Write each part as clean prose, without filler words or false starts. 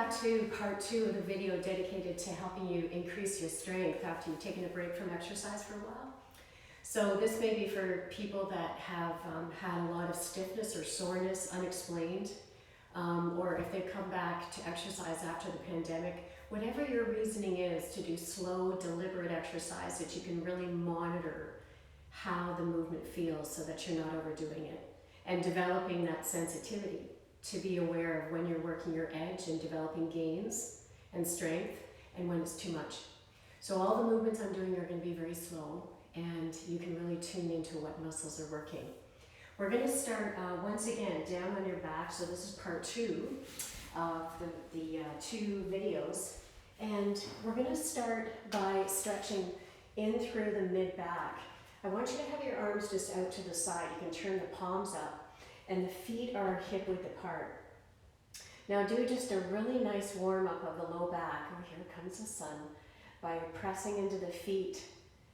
back to part 2 of the video dedicated to helping you increase your strength after you've taken a break from exercise for a while. So this may be for people that have had a lot of stiffness or soreness, unexplained, or if they've come back to exercise after the pandemic. Whatever your reasoning is to do slow, deliberate exercise that you can really monitor how the movement feels so that you're not overdoing it, and developing that sensitivity to be aware of when you're working your edge and developing gains and strength and when it's too much. So all the movements I'm doing are going to be very slow, and you can really tune into what muscles are working. We're going to start once again down on your back. So this is part 2 of the 2 videos, and we're going to start by stretching in through the mid-back. I want you to have your arms just out to the side. You can turn the palms up, and the feet are hip-width apart. Now do just a really nice warm-up of the low back. Oh, here comes the sun. By pressing into the feet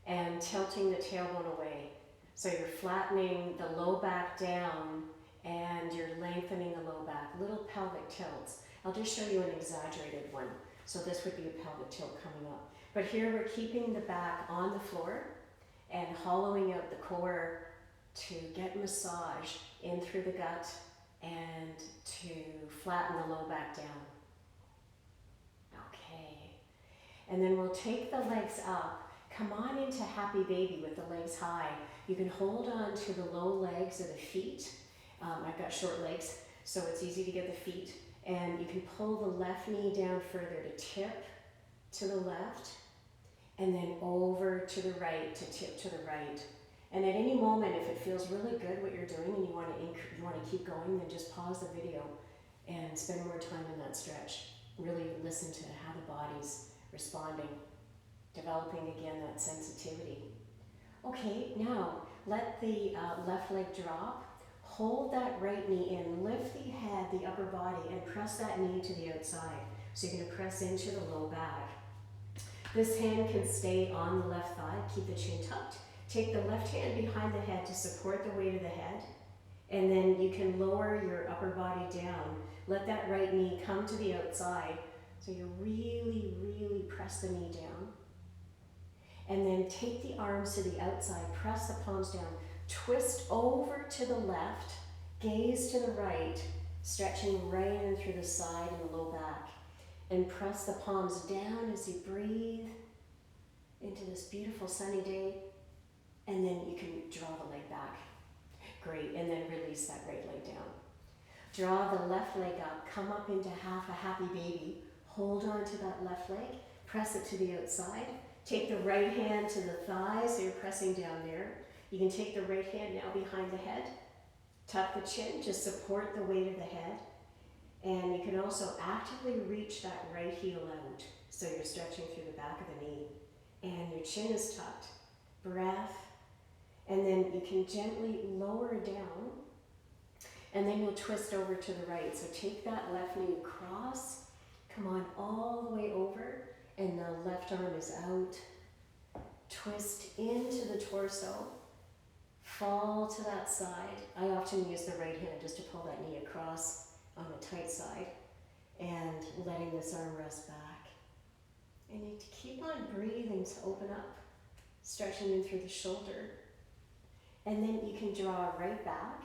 and tilting the tailbone away. So you're flattening the low back down and you're lengthening the low back. Little pelvic tilts. I'll just show you an exaggerated one. So this would be a pelvic tilt coming up. But here we're keeping the back on the floor and hollowing out the core to get massage in through the gut and to flatten the low back down. Okay. And then we'll take the legs up. Come on into happy baby with the legs high. You can hold on to the low legs of the feet. I've got short legs, so it's easy to get the feet. And you can pull the left knee down further to tip to the left, and then over to the right to tip to the right. And at any moment, if it feels really good what you're doing and you want to keep going, then just pause the video and spend more time in that stretch. Really listen to how the body's responding, developing again that sensitivity. Okay, now let the left leg drop. Hold that right knee in. Lift the head, the upper body, and press that knee to the outside. So you're going to press into the low back. This hand can stay on the left thigh. Keep the chin tucked. Take the left hand behind the head to support the weight of the head, and then you can lower your upper body down. Let that right knee come to the outside, so you really, really press the knee down. And then take the arms to the outside, press the palms down, twist over to the left, gaze to the right, stretching right in through the side and the low back, and press the palms down as you breathe into this beautiful sunny day. And then you can draw the leg back. Great, and then release that right leg down. Draw the left leg up, come up into half a happy baby. Hold on to that left leg, press it to the outside. Take the right hand to the thighs, so you're pressing down there. You can take the right hand now behind the head. Tuck the chin to support the weight of the head. And you can also actively reach that right heel out, so you're stretching through the back of the knee. And your chin is tucked. Breath. And then you can gently lower down, and then you'll twist over to the right. So take that left knee across, come on all the way over, and the left arm is out. Twist into the torso, fall to that side. I often use the right hand just to pull that knee across on the tight side, and letting this arm rest back. And you keep on breathing to open up, stretching in through the shoulder. And then you can draw right back,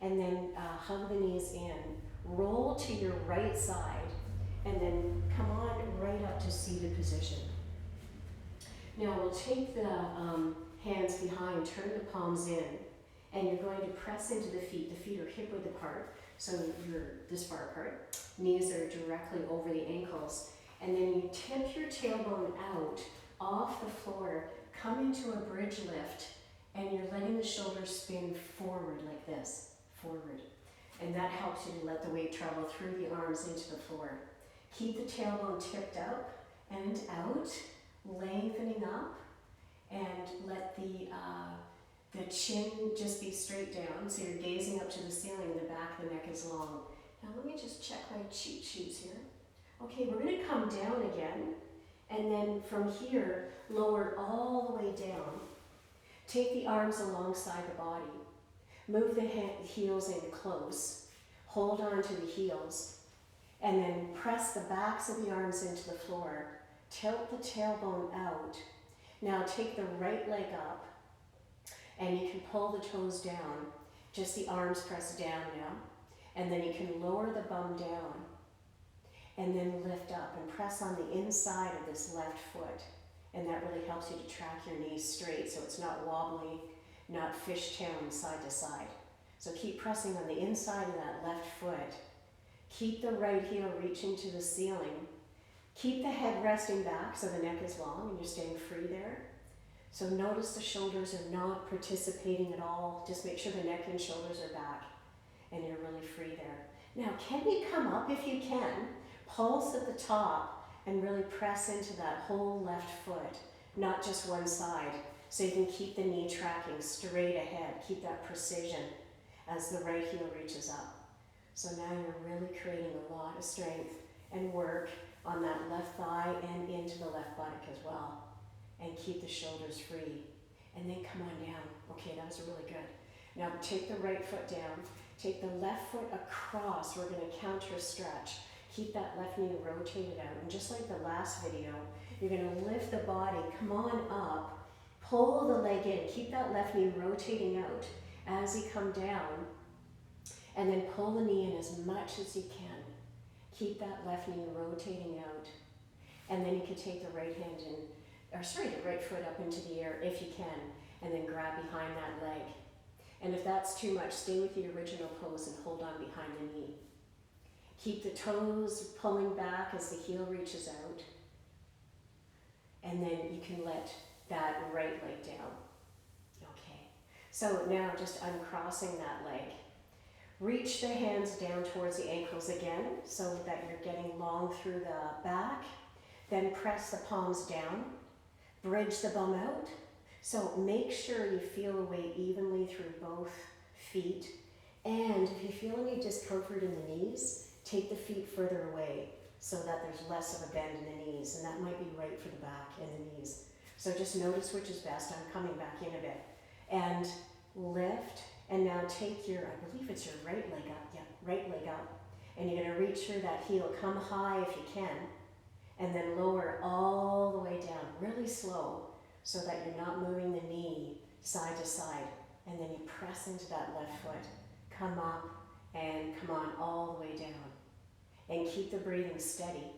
and then hug the knees in. Roll to your right side, and then come on right up to seated position. Now we'll take the hands behind, turn the palms in, and you're going to press into the feet. The feet are hip-width apart, so you're this far apart. Knees are directly over the ankles. And then you tip your tailbone out off the floor, come into a bridge lift, and you're letting the shoulders spin forward like this, forward. And that helps you to let the weight travel through the arms into the floor. Keep the tailbone tipped up and out, lengthening up, and let the chin just be straight down, so you're gazing up to the ceiling and the back of the neck is long. Now let me just check my cheat sheets here. Okay, we're going to come down again, and then from here, lower all the way down. Take the arms alongside the body. Move the heels in close. Hold on to the heels. And then press the backs of the arms into the floor. Tilt the tailbone out. Now take the right leg up, and you can pull the toes down. Just the arms press down now. And then you can lower the bum down. And then lift up and press on the inside of this left foot. And that really helps you to track your knees straight so it's not wobbly, not fishtailing side to side. So keep pressing on the inside of that left foot. Keep the right heel reaching to the ceiling. Keep the head resting back so the neck is long and you're staying free there. So notice the shoulders are not participating at all. Just make sure the neck and shoulders are back and you're really free there. Now, can you come up if you can? Pulse at the top and really press into that whole left foot, not just one side. So you can keep the knee tracking straight ahead. Keep that precision as the right heel reaches up. So now you're really creating a lot of strength and work on that left thigh and into the left buttock as well. And keep the shoulders free. And then come on down. Okay, that was really good. Now take the right foot down. Take the left foot across. We're going to counter stretch. Keep that left knee rotated out. And just like the last video, you're going to lift the body. Come on up. Pull the leg in. Keep that left knee rotating out as you come down. And then pull the knee in as much as you can. Keep that left knee rotating out. And then you can take the right hand in, the right foot up into the air if you can, and then grab behind that leg. And if that's too much, stay with the original pose and hold on behind the knee. Keep the toes pulling back as the heel reaches out. And then you can let that right leg down. Okay. So now just uncrossing that leg. Reach the hands down towards the ankles again so that you're getting long through the back. Then press the palms down. Bridge the bum out. So make sure you feel the weight evenly through both feet. And if you feel any discomfort in the knees, take the feet further away so that there's less of a bend in the knees. And that might be right for the back and the knees. So just notice which is best. I'm coming back in a bit. And lift. And now take your, I believe it's your right leg up. Yeah, right leg up. And you're going to reach through that heel. Come high if you can. And then lower all the way down, really slow, so that you're not moving the knee side to side. And then you press into that left foot. Come up and come on all the way down. And keep the breathing steady.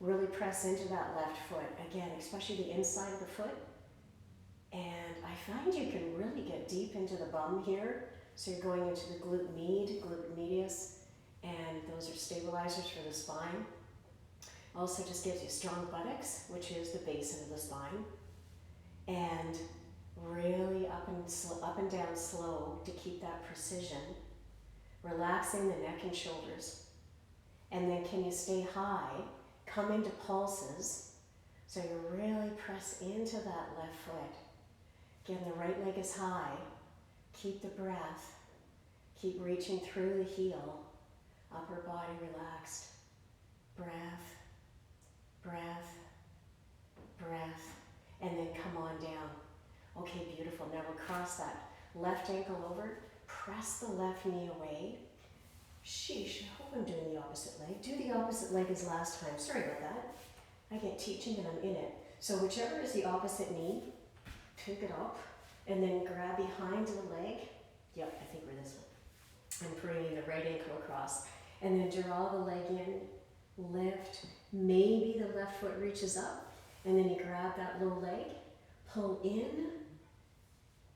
Really press into that left foot. Again, especially the inside of the foot. And I find you can really get deep into the bum here. So you're going into the glute med, glute medius, and those are stabilizers for the spine. Also just gives you strong buttocks, which is the basin of the spine. And really up and down slow to keep that precision. Relaxing the neck and shoulders. And then can you stay high? Come into pulses. So you really press into that left foot. Again, the right leg is high. Keep the breath. Keep reaching through the heel. Upper body relaxed. Breath. Breath, breath, and then come on down. Okay, beautiful. Now we'll cross that left ankle over, press the left knee away. Sheesh, I hope I'm doing the opposite leg. Do the opposite leg as last time. Sorry about that. I get teaching and I'm in it. So whichever is the opposite knee, pick it up, and then grab behind the leg. Yep, I think we're this one. I'm bringing the right ankle across. And then draw the leg in, lift. Maybe the left foot reaches up, and then you grab that low leg, pull in,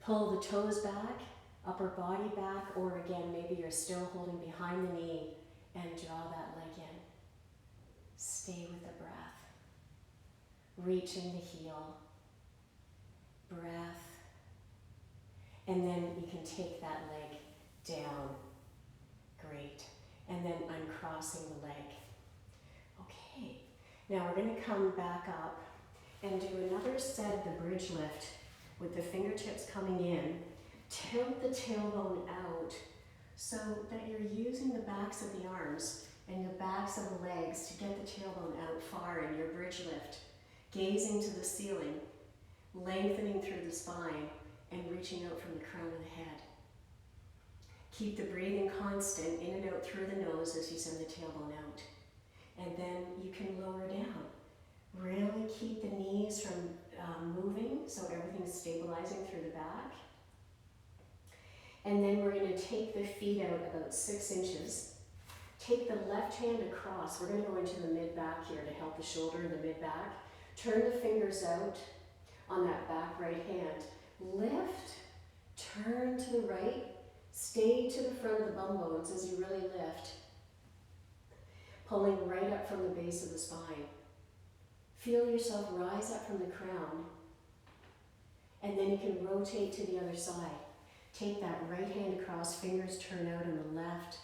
pull the toes back, upper body back, or again, maybe you're still holding behind the knee and draw that leg in. Stay with the breath. Reaching the heel. Breath. And then you can take that leg down. Great. And then uncrossing the leg. Okay. Now we're going to come back up and do another set of the bridge lift with the fingertips coming in. Tilt the tailbone out so that you're using the backs of the arms and the backs of the legs to get the tailbone out far in your bridge lift. Gazing to the ceiling, lengthening through the spine, and reaching out from the crown of the head. Keep the breathing constant in and out through the nose as you send the tailbone out. And then you can lower down. Really keep the knees from moving so everything's stabilizing through the back. And then we're going to take the feet out about 6 inches. Take the left hand across. We're going to go into the mid-back here to help the shoulder and the mid-back. Turn the fingers out on that back right hand. Lift, turn to the right. Stay to the front of the bum bones as you really lift. Pulling right up from the base of the spine. Feel yourself rise up from the crown. And then you can rotate to the other side. Take that right hand across, fingers turn out on the left,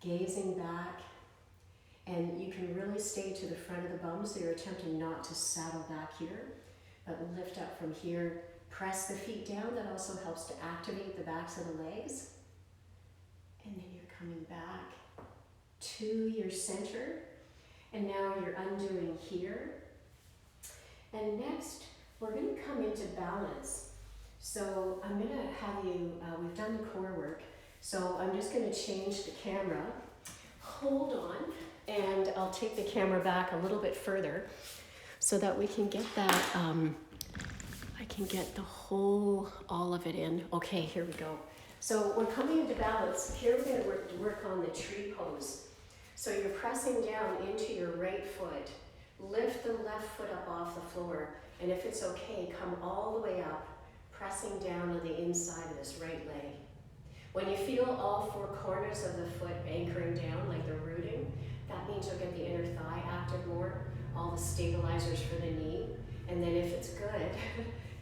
gazing back. And you can really stay to the front of the bum, so you're attempting not to saddle back here, but lift up from here. Press the feet down. That also helps to activate the backs of the legs. And then you're coming back to your center. And now you're undoing here. And next, we're going to come into balance. So I'm going to have you, we've done the core work, so I'm just going to change the camera. Hold on, and I'll take the camera back a little bit further so that we can get that, I can get the whole, all of it in. Okay, here we go. So we're coming into balance. Here we're going to work on the tree pose. So you're pressing down into your right foot. Lift the left foot up off the floor, and if it's okay, come all the way up, pressing down on the inside of this right leg. When you feel all 4 corners of the foot anchoring down, like they're rooting, that means you'll get the inner thigh active more, all the stabilizers for the knee. And then if it's good,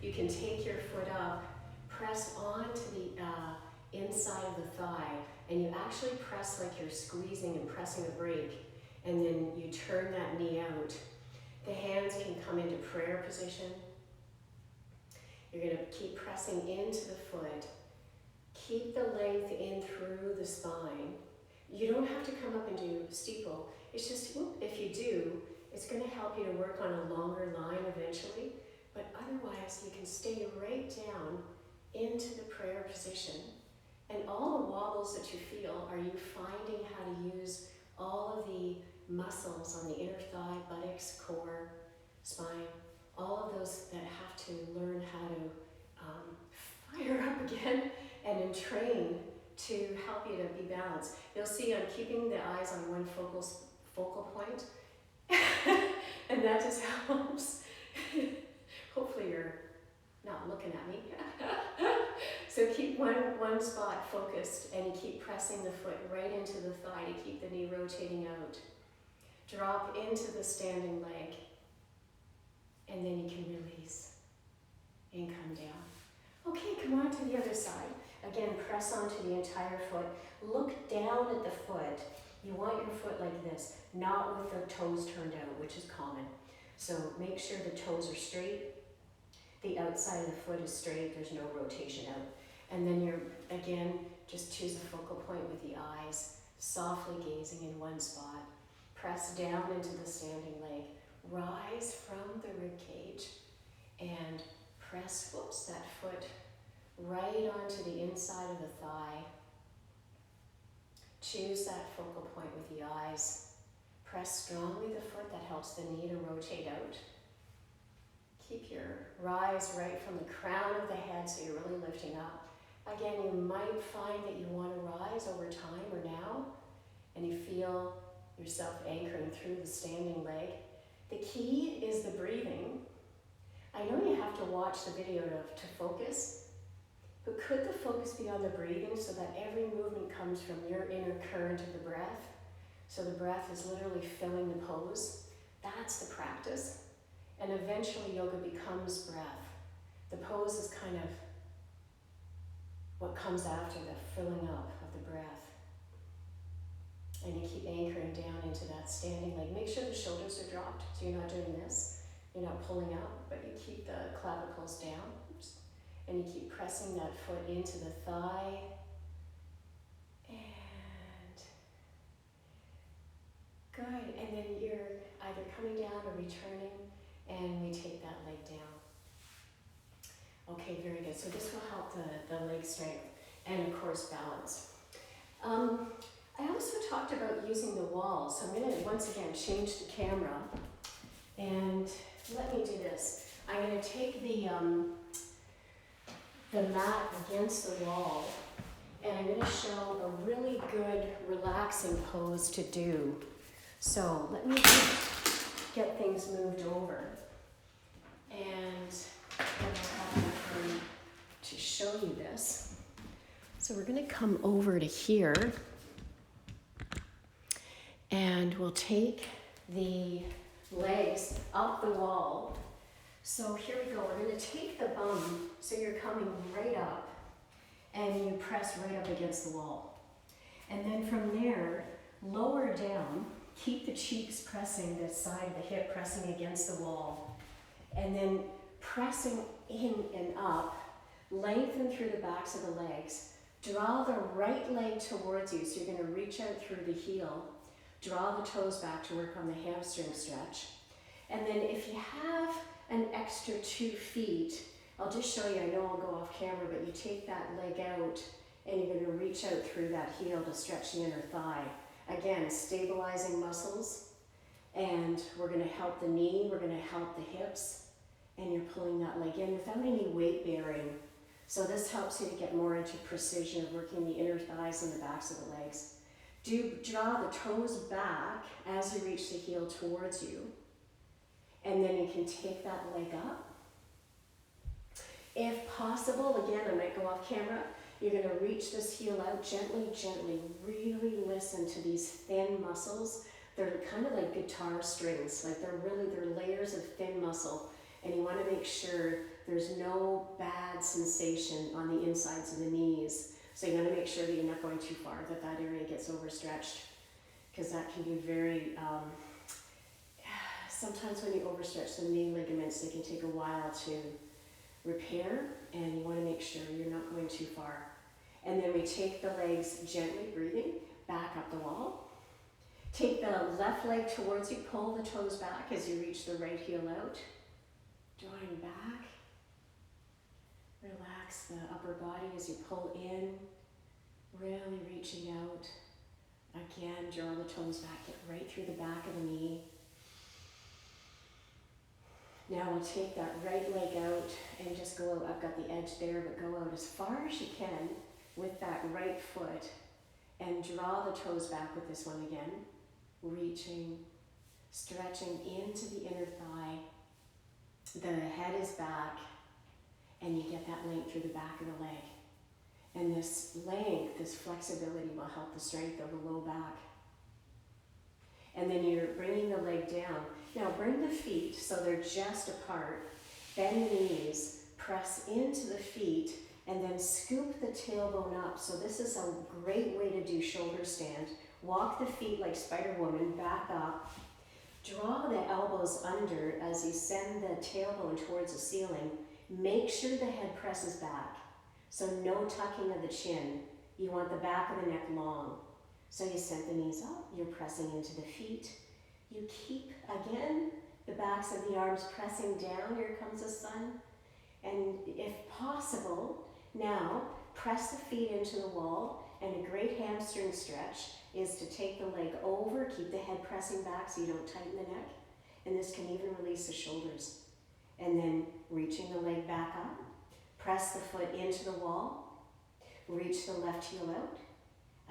you can take your foot up, press onto the inside of the thigh, and you actually press like you're squeezing and pressing a brake, and then you turn that knee out. The hands can come into prayer position. You're going to keep pressing into the foot. Keep the length in through the spine. You don't have to come up and do steeple. It's just, if you do, it's going to help you to work on a longer line eventually. But otherwise, you can stay right down into the prayer position. And all the wobbles that you feel are you finding how to use all of the muscles on the inner thigh, buttocks, core, spine, all of those that have to learn how to fire up again and entrain to help you to be balanced. You'll see I'm keeping the eyes on one focal point, and that just helps. Hopefully you're not looking at me. So keep one spot focused, and you keep pressing the foot right into the thigh to keep the knee rotating out. Drop into the standing leg, and then you can release and come down. Okay, come on to the other side. Again, press onto the entire foot. Look down at the foot. You want your foot like this, not with the toes turned out, which is common. So make sure the toes are straight. The outside of the foot is straight. There's no rotation out. And then you're, again, just choose a focal point with the eyes, softly gazing in one spot. Press down into the standing leg. Rise from the rib cage and press, that foot right onto the inside of the thigh. Choose that focal point with the eyes. Press strongly the foot. That helps the knee to rotate out. Keep your rise right from the crown of the head, so you're really lifting up. Again, you might find that you want to rise over time or now, and you feel yourself anchoring through the standing leg. The key is the breathing. I know you have to watch the video to focus, but could the focus be on the breathing so that every movement comes from your inner current of the breath? So the breath is literally filling the pose. That's the practice. And eventually yoga becomes breath. The pose is kind of what comes after the filling up of the breath. And you keep anchoring down into that standing leg. Make sure the shoulders are dropped, so you're not doing this. You're not pulling up, but you keep the clavicles down. Oops. And you keep pressing that foot into the thigh. And good. And then you're either coming down or returning, and we take that leg down. Okay, very good. So this will help the leg strength and, of course, balance. I also talked about using the wall, so I'm going to once again change the camera, and let me do this. I'm going to take the mat against the wall, and I'm going to show a really good relaxing pose to do. So let me just get things moved over, and then I'll have my phone to show you this. So we're going to come over to here, and we'll take the legs up the wall. So here we go. We're going to take the bum, so you're coming right up, and you press right up against the wall. And then from there, lower down, keep the cheeks pressing, the side of the hip pressing against the wall. And then pressing in and up, lengthen through the backs of the legs. Draw the right leg towards you, so you're going to reach out through the heel. Draw the toes back to work on the hamstring stretch. And then if you have an extra 2 feet, I'll just show you, I know I'll go off camera, but you take that leg out and you're going to reach out through that heel to stretch the inner thigh. Again, stabilizing muscles, and we're going to help the knee, we're going to help the hips, and you're pulling that leg in without any weight bearing. So this helps you to get more into precision of working the inner thighs and the backs of the legs. Do draw the toes back as you reach the heel towards you, and then you can take that leg up. If possible, again, I might go off camera, you're going to reach this heel out gently, gently. Really listen to these thin muscles. They're kind of like guitar strings, like they're layers of thin muscle, and you want to make sure there's no bad sensation on the insides of the knees. So you want to make sure that you're not going too far, that that area gets overstretched, because that can be very, sometimes when you overstretch the knee ligaments, they can take a while to repair, and you want to make sure you're not going too far. And then we take the legs gently, breathing, back up the wall. Take the left leg towards you, pull the toes back as you reach the right heel out. Drawing back. Relax the upper body as you pull in, really reaching out. Again, draw the toes back, get right through the back of the knee. Now we'll take that right leg out and just go out. I've got the edge there, but go out as far as you can with that right foot, and draw the toes back with this one again. Reaching, stretching into the inner thigh. The head is back, and you get that length through the back of the leg. And this length, this flexibility will help the strength of the low back. And then you're bringing the leg down. Now bring the feet so they're just apart. Bend the knees, press into the feet, and then scoop the tailbone up. So this is a great way to do shoulder stand. Walk the feet like Spider Woman, back up. Draw the elbows under as you send the tailbone towards the ceiling. Make sure the head presses back. So no tucking of the chin. You want the back of the neck long. So you send the knees up, you're pressing into the feet. You keep, again, the backs of the arms pressing down. Here comes the sun. And if possible, now press the feet into the wall, and a great hamstring stretch is to take the leg over, keep the head pressing back so you don't tighten the neck, and this can even release the shoulders. And then reaching the leg back up, press the foot into the wall, reach the left heel out.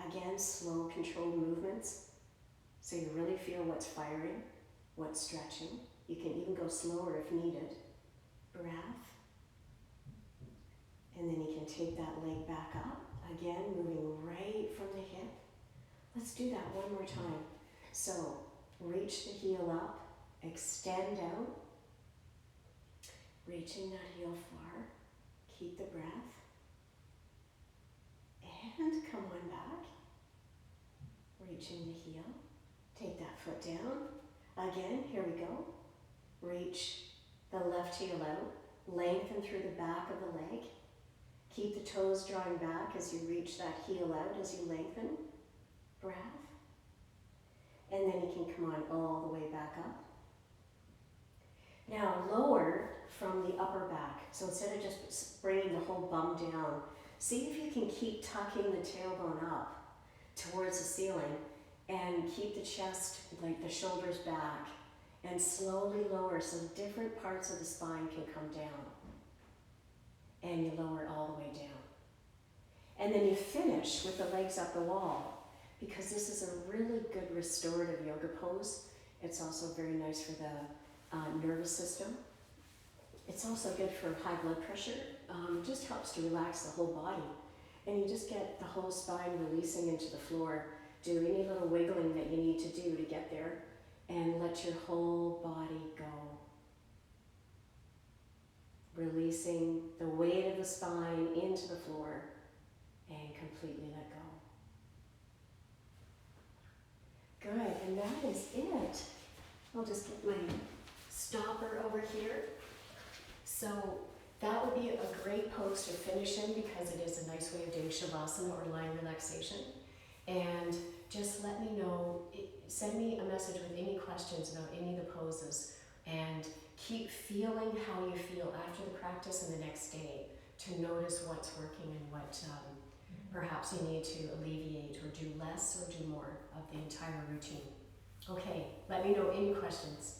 Again, slow, controlled movements, so you really feel what's firing, what's stretching. You can even go slower if needed. Breath. And then you can take that leg back up. Again, moving right from the hip. Let's do that one more time. So, reach the heel up, extend out, reaching that heel far. Keep the breath. And come on back. Reaching the heel. Take that foot down. Again, here we go. Reach the left heel out. Lengthen through the back of the leg. Keep the toes drawing back as you reach that heel out, as you lengthen. Breath. And then you can come on all the way back up. Now lower from the upper back. So instead of just bringing the whole bum down, see if you can keep tucking the tailbone up towards the ceiling, and keep the chest, like the shoulders back, and slowly lower so different parts of the spine can come down. And you lower it all the way down. And then you finish with the legs up the wall, because this is a really good restorative yoga pose. It's also very nice for the nervous system. It's also good for high blood pressure. It just helps to relax the whole body. And you just get the whole spine releasing into the floor. Do any little wiggling that you need to do to get there, and let your whole body go. Releasing the weight of the spine into the floor and completely let go. Good, and that is it. I'll just get my stopper over here. So that would be a great pose to finish in, because it is a nice way of doing shavasana or lying relaxation. And just let me know, send me a message with any questions about any of the poses, and keep feeling how you feel after the practice and the next day, to notice what's working and what perhaps you need to alleviate or do less or do more of the entire routine. Okay, let me know any questions.